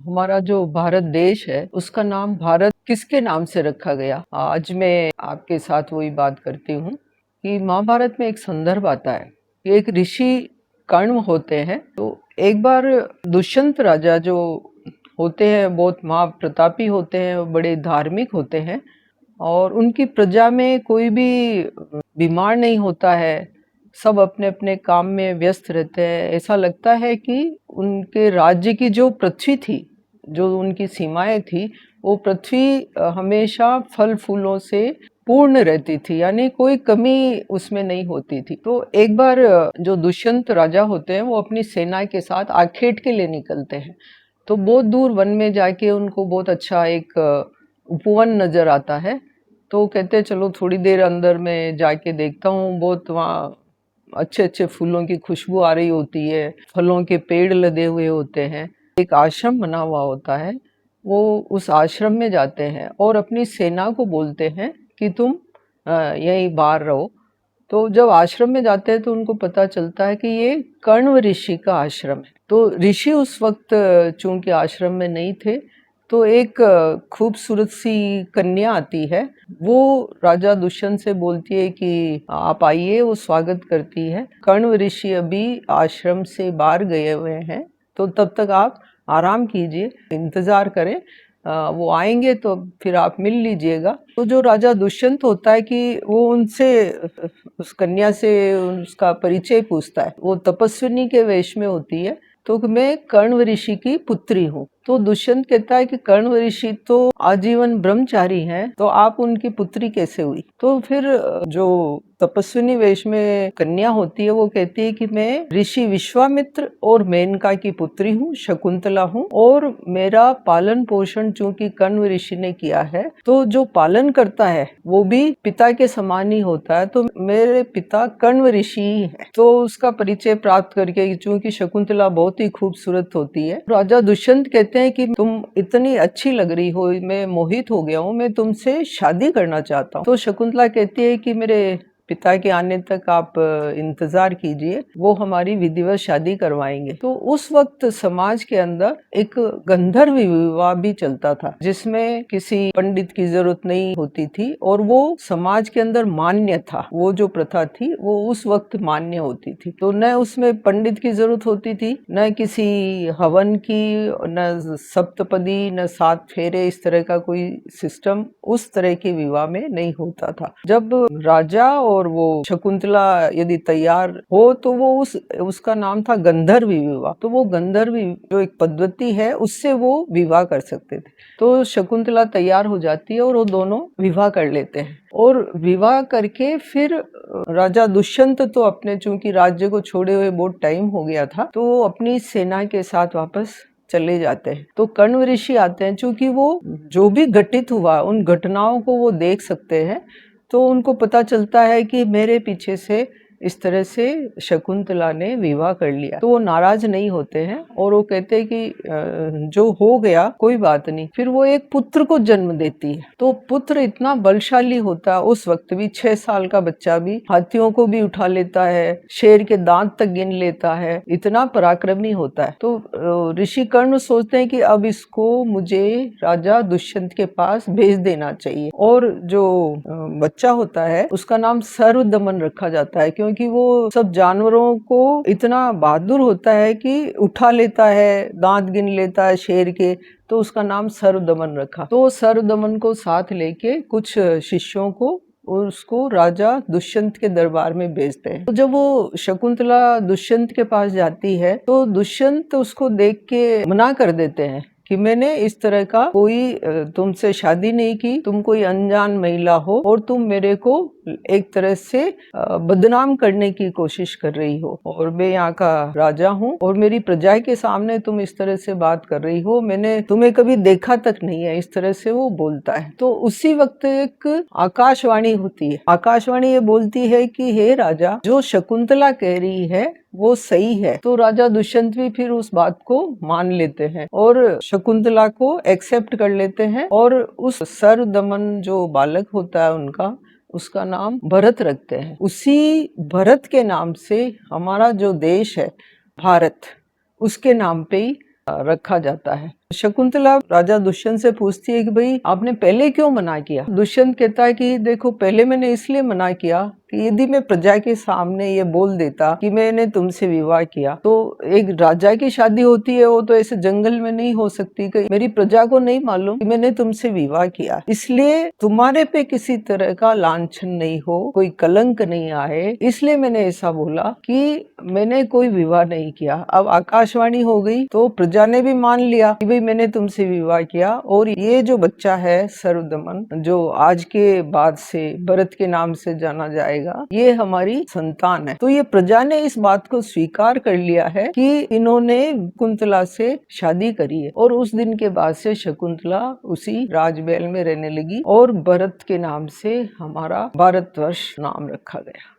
हमारा जो भारत देश है उसका नाम भारत किसके नाम से रखा गया? आज मैं आपके साथ वही बात करती हूँ कि महाभारत में एक संदर्भ आता है कि एक ऋषि कर्ण होते हैं। तो एक बार दुष्यंत राजा जो होते हैं बहुत महाप्रतापी होते हैं, बड़े धार्मिक होते हैं और उनकी प्रजा में कोई भी बीमार नहीं होता है। सब अपने अपने काम में व्यस्त रहते हैं। ऐसा लगता है कि उनके राज्य की जो पृथ्वी थी, जो उनकी सीमाएं थी, वो पृथ्वी हमेशा फल फूलों से पूर्ण रहती थी, यानी कोई कमी उसमें नहीं होती थी। तो एक बार जो दुष्यंत राजा होते हैं वो अपनी सेना के साथ आखेट के लिए निकलते हैं। तो बहुत दूर वन में जाके उनको बहुत अच्छा एक उपवन नजर आता है। तो कहते हैं चलो थोड़ी देर अंदर में जाके देखता हूँ। बहुत वहाँ अच्छे अच्छे फूलों की खुशबू आ रही होती है, फलों के पेड़ लदे हुए होते हैं, एक आश्रम बना हुआ होता है। वो उस आश्रम में जाते हैं और अपनी सेना को बोलते हैं कि तुम यहीं बाहर रहो। तो जब आश्रम में जाते हैं तो उनको पता चलता है कि ये कण्व ऋषि का आश्रम है। तो ऋषि उस वक्त चूंकि आश्रम में नहीं थे, तो एक खूबसूरत सी कन्या आती है। वो राजा दुष्यंत से बोलती है कि आप आइए, वो स्वागत करती है। कण्व ऋषि अभी आश्रम से बाहर गए हुए हैं, तो तब तक आप आराम कीजिए, इंतजार करें, वो आएंगे तो फिर आप मिल लीजिएगा। तो जो राजा दुष्यंत होता है कि वो उनसे, उस कन्या से उसका परिचय पूछता है। वो तपस्विनी के वेश में होती है। तो मैं कण्व ऋषि की पुत्री हूँ। तो दुष्यंत कहता है कि कण्व ऋषि तो आजीवन ब्रह्मचारी हैं, तो आप उनकी पुत्री कैसे हुई? तो फिर जो तपस्विनी वेश में कन्या होती है वो कहती है कि मैं ऋषि विश्वामित्र और मेनका की पुत्री हूँ, शकुंतला हूँ, और मेरा पालन पोषण चूंकि कण्व ऋषि ने किया है, तो जो पालन करता है वो भी पिता के समान ही होता है। तो मेरे पिता कण्व ऋषि ही है। तो उसका परिचय प्राप्त करके, चूंकि शकुंतला बहुत ही खूबसूरत होती है, राजा दुष्यंत कहते हैं कि तुम इतनी अच्छी लग रही हो, मैं मोहित हो गया हूँ, मैं तुमसे शादी करना चाहता हूँ। तो शकुंतला कहती है कि मेरे पिता के आने तक आप इंतजार कीजिए, वो हमारी विधिवत शादी करवाएंगे। तो उस वक्त समाज के अंदर एक गंधर्व विवाह भी चलता था, जिसमें किसी पंडित की जरूरत नहीं होती थी और वो समाज के अंदर मान्य था। वो जो प्रथा थी वो उस वक्त मान्य होती थी। तो न उसमें पंडित की जरूरत होती थी, न किसी हवन की, न सप्तपदी, न 7 फेरे, इस तरह का कोई सिस्टम उस तरह के विवाह में नहीं होता था। जब राजा और वो शकुंतला यदि तैयार हो तो वो उसका नाम था गंधर्व विवाह। तो वो गंधर्व जो एक पद्धति है उससे वो विवाह कर सकते थे। तो शकुंतला तैयार हो जाती है और वो दोनों विवाह कर लेते हैं। और विवाह करके फिर राजा दुष्यंत तो अपने, चूंकि राज्य को छोड़े हुए बहुत टाइम हो गया था, तो वो अपनी सेना के साथ वापस चले जाते हैं। तो कण्व ऋषि आते हैं, चूंकि वो जो भी घटित हुआ उन घटनाओं को वो देख सकते हैं। तो उनको पता चलता है कि मेरे पीछे से इस तरह से शकुंतला ने विवाह कर लिया। तो वो नाराज नहीं होते हैं और वो कहते हैं कि जो हो गया कोई बात नहीं। फिर वो एक पुत्र को जन्म देती है। तो पुत्र इतना बलशाली होता है, उस वक्त भी 6 साल का बच्चा भी हाथियों को भी उठा लेता है, शेर के दांत तक गिन लेता है, इतना पराक्रमी होता है। तो ऋषि कर्ण सोचते हैं कि अब इसको मुझे राजा दुष्यंत के पास भेज देना चाहिए। और जो बच्चा होता है उसका नाम सर्वदमन रखा जाता है, क्योंकि वो सब जानवरों को इतना बहादुर होता है कि उठा लेता है, दांत गिन लेता है शेर के। तो उसका नाम सर्वदमन रखा। तो सर्वदमन को साथ लेके कुछ शिष्यों को और उसको राजा दुष्यंत के दरबार में भेजते हैं। तो जब वो शकुंतला दुष्यंत के पास जाती है तो दुष्यंत उसको देख के मना कर देते हैं कि मैंने इस तरह का कोई तुमसे शादी नहीं की, तुम कोई अनजान महिला हो और तुम मेरे को एक तरह से बदनाम करने की कोशिश कर रही हो, और मैं यहाँ का राजा हूँ और मेरी प्रजा के सामने तुम इस तरह से बात कर रही हो, मैंने तुम्हें कभी देखा तक नहीं है। इस तरह से वो बोलता है। तो उसी वक्त एक आकाशवाणी होती है। आकाशवाणी ये बोलती है कि हे राजा, जो शकुंतला कह रही है वो सही है। तो राजा दुष्यंत भी फिर उस बात को मान लेते हैं और शकुंतला को एक्सेप्ट कर लेते हैं। और उस सर्वदमन जो बालक होता है उनका, उसका नाम भरत रखते हैं। उसी भरत के नाम से हमारा जो देश है भारत, उसके नाम पे ही रखा जाता है। शकुंतला राजा दुष्यंत से पूछती है कि भाई आपने पहले क्यों मना किया। दुष्यंत कहता है कि देखो पहले मैंने इसलिए मना किया कि यदि मैं प्रजा के सामने ये बोल देता कि मैंने तुमसे विवाह किया तो एक राजा की शादी होती है, वो तो ऐसे जंगल में नहीं हो सकती कि मेरी प्रजा को नहीं मालूम कि मैंने तुमसे विवाह किया, इसलिए तुम्हारे पे किसी तरह का लांछन नहीं हो, कोई कलंक नहीं आए, इसलिए मैंने ऐसा बोला कि मैंने कोई विवाह नहीं किया। अब आकाशवाणी हो गई तो प्रजा ने भी मान लिया कि भाई मैंने तुमसे विवाह किया, और ये जो बच्चा है सर्वदमन, जो आज के बाद से भरत के नाम से जाना जाएगा, ये हमारी संतान है। तो ये प्रजा ने इस बात को स्वीकार कर लिया है कि इन्होंने शकुंतला से शादी करी है, और उस दिन के बाद से शकुंतला उसी राजमहल में रहने लगी और भरत के नाम से हमारा भारतवर्ष नाम रखा गया।